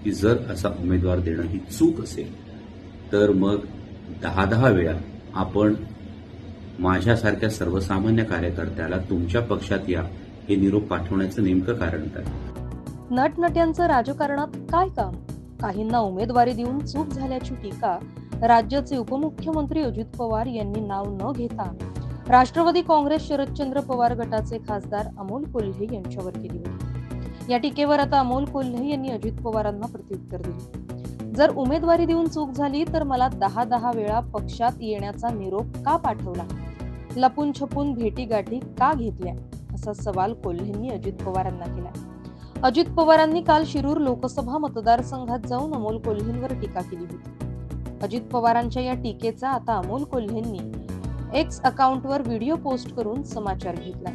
की जर असा उमेदवार देणं ही चूक असेल तर मग 10 वेळा आपण माझ्यासारख्या सर्वसामान्य कार्यकर्त्याला तुमच्या पक्षात या हे निरोप पाठवण्याचं नेमकं कारण काय? नटनट्यांचं राजकारणात काय काम? काहींना उमेदवारी देऊन चूक झाल्याची टीका राज्याचे उपमुख्यमंत्री अजित पवार यांनी नाव न घेता राष्ट्रवादी काँग्रेस शरदचंद्र पवार गटाचे खासदार अमोल कोल्हे यांच्यावर केली होती। या टीकेवर आता अमोल कोल्हे यांनी अजित पवारांना प्रत्युत्तर दिले। जर उमेदवारी देऊन चूक झाली तर मला 10 वेळा पक्षात येण्याचा निरोप का पाठवला? लपून छपून भेटीगाठी का घेतल्या? असा सवाल कोल्हेंनी अजित पवारांना केला। अजित पवारांनी काल शिरूर लोकसभा मतदारसंघात जाऊन अमोल कोल्हेंवर टीका केली होती। अजित पवारांच्या या टीकेचा आता अमोल कोल्हेंनी एक्स अकाउंटवर व्हिडिओ पोस्ट करून समाचार घेतला।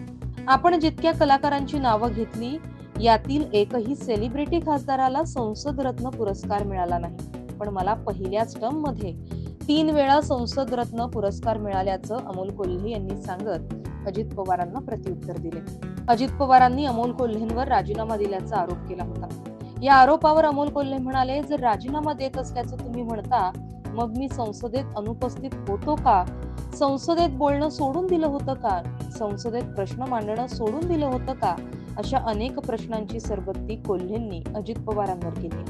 आपण जितक्या कलाकारांची नावं घेतली यातील एकही सेलिब्रिटी खासदाराला संसद रत्न पुरस्कार मिळाला नाही, पण मला पहिल्याच टर्म मध्ये 3 वेळा संसद रत्न पुरस्कार मिळाल्याचं अमोल कोल्हे यांनी सांगत अजित पवारांना प्रत्युत्तर दिले। अजित पवारांनी अमोल कोल्हेंवर राजीनामा दिल्याचा आरोप केला होता। या आरोपावर अमोल कोल्हे म्हणाले, जर राजीनामा देत असल्याचं तुम्ही म्हणता मग मी संसदेत अनुपस्थित होतो का? संसदेत बोलणं सोडून दिलं होतं का? संसदेत प्रश्न मांडणं सोडून दिलं होतं का? अशा अनेक प्रश्नांची सरबत्ती कोल्हेंनी अजित पवारांवर केली।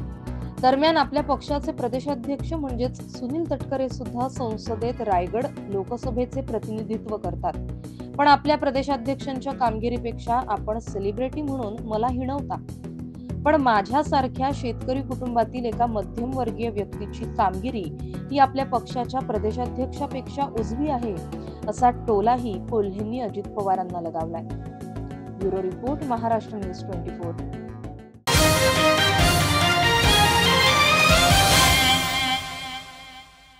दरम्यान आपल्या पक्षाचे प्रदेशाध्यक्ष म्हणजेच सुनील तटकरे सुद्धा संसदेत रायगड लोकसभेचे प्रतिनिधित्व करतात, पण आपल्या प्रदेशाध्यक्षांच्या कामगिरीपेक्षा आपण सेलिब्रिटी म्हणून मला हिणवता, पण माझ्यासारख्या शेतकरी कुटुंबातील एका मध्यमवर्गीय व्यक्तीची कामगिरी ही आपल्या पक्षाच्या प्रदेशाध्यक्षापेक्षा उजवी आहे, असा टोलाही कोल्हेंनी अजित पवारांना लगावलाय। Bureau report, Maharashtra news 24।